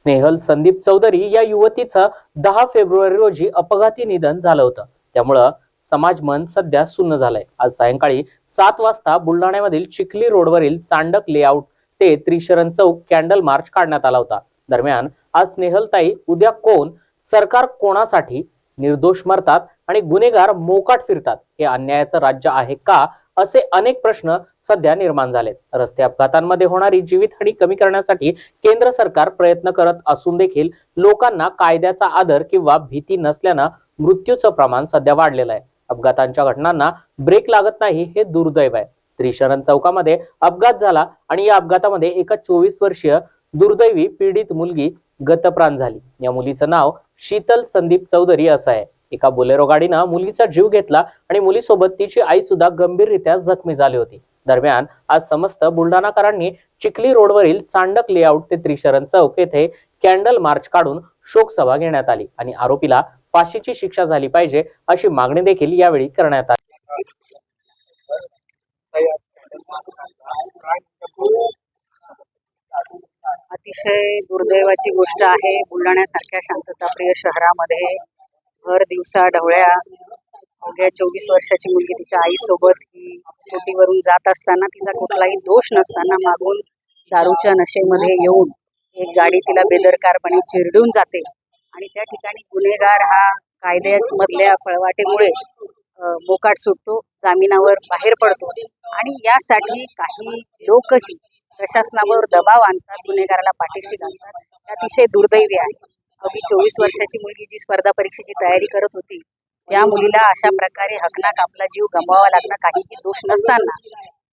स्नेहल संदीप चौधरी या युवतीचं 10 फेब्रुवारी रोजी अपघाती निधन झालं होतं. त्यामुळं समाज मन सध्या सुन्न झालंय. आज सायंकाळी 7 वाजता बुलढाण्यामधील चिखली रोडवरील चांडक लेआउट ते त्रिशरण चौक कॅन्डल मार्च काढण्यात आला होता. दरम्यान आज स्नेहलताई उद्या कोण, सरकार कोणासाठी, निर्दोष मरतात आणि गुन्हेगार मोकाट फिरतात, हे अन्यायाचं राज्य आहे का, असे अनेक प्रश्न सध्या निर्माण झालेत. रस्ते अपघातांमध्ये होणारी जीवितहानी कमी करण्यासाठी केंद्र सरकार प्रयत्न करत असून देखील लोकांना कायद्याचा आदर किंवा भीती नसल्यानं मृत्यूचं प्रमाण सध्या वाढलेलं आहे. अपघातांच्या घटनांना ब्रेक लागत नाही, हे दुर्दैव आहे. त्रिशरण चौकामध्ये अपघात झाला आणि या अपघातामध्ये एका 24 वर्षीय दुर्दैवी पीडित मुलगी गतप्राण झाली. या मुलीचं नाव शीतल संदीप चौधरी असं आहे. एका बोलेरो गाडीनं मुलीचा जीव घेतला आणि मुलीसोबत तिची आई सुद्धा गंभीररित्या जखमी झाली होती. दरम्यान आज समस्त बुलढाणाकरांनी चिखली रोडवरील चांडक लेआउट ते त्रिशरण चौक येथे कॅन्डल मार्च काढून शोकसभा घेण्यात आली आणि आरोपीला फाशीची शिक्षा झाली पाहिजे अशी मागणी देखील यावेळी करण्यात आली. अतिशय दुर्दैवाची गोष्ट आहे. बुलढाण्यासारख्या शांतताप्रिय शहरामध्ये भर दिवसा ढवळ्या अवघ्या 24 वर्षाची मुलगी तिच्या आईसोबत ही स्कूटीवरून जात असताना, तिचा कुठलाही दोष नसताना मागून दारूच्या नशेमध्ये येऊन एक गाडी तिला बेदरकारपणे चिरडून जाते आणि त्या ठिकाणी गुन्हेगार हा कायद्यामधल्या पळवाटेमुळे मोकाट सुटतो, जामिनावर बाहेर पडतो आणि यासाठी काही लोकही प्रशासनावर दबाव आणतात, गुन्हेगाराला पाठीशी घालतात. हे अतिशय दुर्दैवी आहे. अवघी 24 वर्षाची मुलगी जी स्पर्धा परीक्षेची तयारी करत होती, त्या मुलीला अशा प्रकारे हकनाक आपला जीव गमवावा लागणं काहीही दोष नसताना,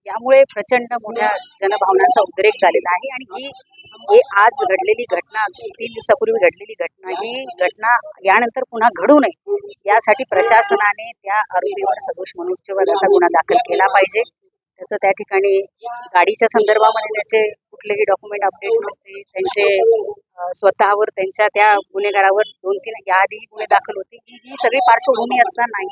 यामुळे प्रचंड मोठ्या जनभावनांचा उद्रेक झालेला आहे. आणि ही आज घडलेली घटना, 3 दिवसापूर्वी घडलेली घटना, ही घटना यानंतर पुन्हा घडू नये यासाठी प्रशासनाने त्या आरोपीवर सदोष मनुष्यवधाचा गुन्हा दाखल केला पाहिजे. त्याचं त्या ठिकाणी गाडीच्या संदर्भामध्ये त्याचे कुठलेही डॉक्युमेंट अपडेट नव्हते, त्यांचे स्वतःवर त्यांच्या त्या गुन्हेगारावर 2-3 याआधी गुन्हे दाखल होते. ही सगळी पार्श्वभूमी असतानाही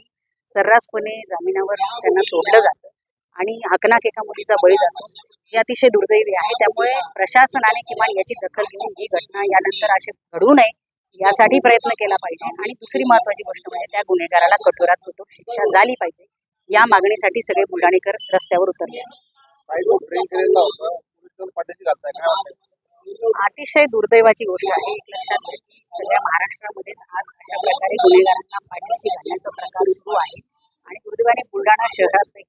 सर्रासपणे जामिनावर त्यांना सोडलं जातं आणि हकनाक एका मुलीचा बळी जातो. हे अतिशय दुर्दैवी आहे. त्यामुळे प्रशासनाने किमान याची दखल घेऊन ही घटना यानंतर असे घडू नये यासाठी प्रयत्न केला पाहिजे. आणि दुसरी महत्त्वाची गोष्ट म्हणजे त्या गुन्हेगाराला कठोरात कठोर शिक्षा झाली पाहिजे. या मागणीसाठी सगळे बुलढाणेकर रस्त्यावर उतरले. अतिशय दुर्दैवाची गोष्ट आहे. एक लक्षात घ्या की सगळ्या महाराष्ट्रामध्येच आज अशा प्रकारे गुन्हेगारांना पाठीशी घालण्याचा प्रकार सुरू आहे आणि दुर्दैवाने बुलढाणा शहरातही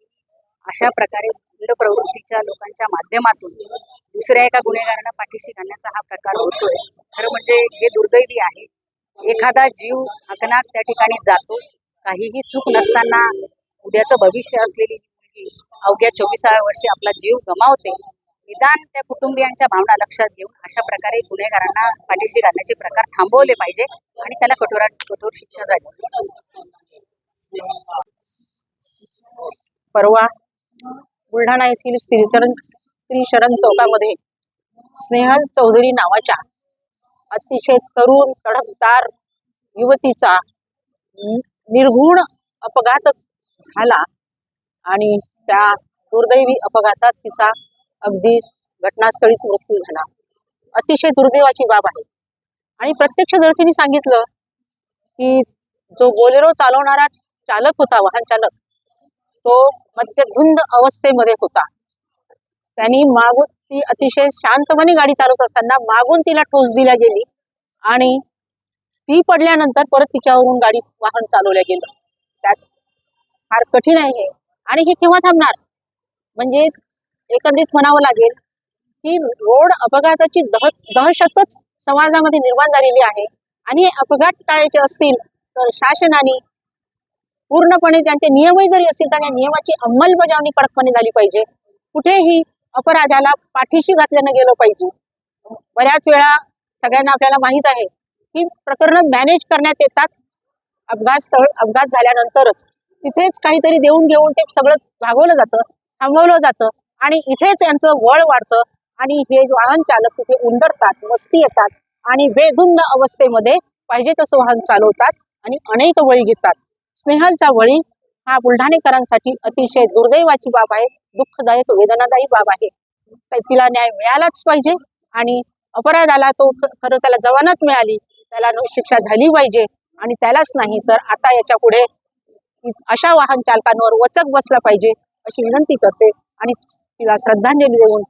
अशा प्रकारे गुंड प्रवृत्तीच्या लोकांच्या माध्यमातून दुसऱ्या एका गुन्हेगारांना पाठीशी घालण्याचा हा प्रकार होतोय. खरं म्हणजे हे दुर्दैवी आहे. एखादा जीव हकनाक त्या ठिकाणी जातो, काहीही चूक नसताना उद्याचं भविष्य असलेली मुलगी अवघ्या 24व्या वर्षी आपला जीव गमावते. निदान त्या कुटुंबियांच्या भावना लक्षात घेऊन अशा प्रकारे गुन्हेगारांना पाठीशी घालण्याचे प्रकार थांबवले पाहिजे आणि त्याला कठोरात कठोर शिक्षा झाली. परवा बुलढाणा येथील त्रिशरण चौकामध्ये स्नेहल चौधरी नावाच्या अतिशय तरुण तडफदार युवतीचा निर्घुण अपघात झाला आणि त्या दुर्दैवी अपघातात तिचा अगदी घटनास्थळीच मृत्यू झाला. अतिशय दुर्दैवाची बाब आहे. आणि प्रत्यक्षदर्शींनी सांगितलं की जो बोलेरो चालवणारा चालक होता, वाहन चालक, तो मद्यधुंद अवस्थेमध्ये होता. त्यांनी मागून, ती अतिशय शांतपणे गाडी चालवत असताना मागून तिला ठोस दिल्या गेली आणि ती पडल्यानंतर परत तिच्यावरून वाहन चालवल्या गेलं. त्यात फार कठीण आहे हे. आणि हे केव्हा थांबणार? म्हणजे एकंदरीत म्हणावं लागेल की रोड अपघाताची दहशतच समाजामध्ये निर्माण झालेली आहे. आणि अपघात टाळायचे असतील तर शासनाने पूर्णपणे त्यांचे नियमही जरी असतील तर त्या नियमाची अंमलबजावणी कडकपणे झाली पाहिजे. कुठेही अपराधाला पाठीशी घातल्यानं गेलं पाहिजे. बऱ्याच वेळा सगळ्यांना आपल्याला माहित आहे की प्रकरण मॅनेज करण्यात येतात अपघात झाल्यानंतरच. तिथेच काहीतरी देऊन घेऊन ते सगळं भागवलं जातं, थांबवलं जातं आणि इथेच यांचं वळ वाढतं आणि हे वाहन चालक तिथे उंदरतात, मस्ती येतात आणि बेधुंद अवस्थेमध्ये पाहिजे तसं वाहन चालवतात आणि अनेक बळी घेतात. स्नेहलचा बळी हा बुलढाणेकरांसाठी अतिशय दुर्दैवाची बाब आहे, दुःखदायक वेदनादायी बाब आहे. तिला न्याय मिळालाच पाहिजे आणि अपराधाला तो खरं त्याला जवानत मिळाली, त्याला शिक्षा झाली पाहिजे. आणि त्यालाच नाही तर आता याच्या पुढे अशा वाहन चालकांवर वचक बसला पाहिजे अशी विनंती करते आणि तिला श्रद्धांजली देऊन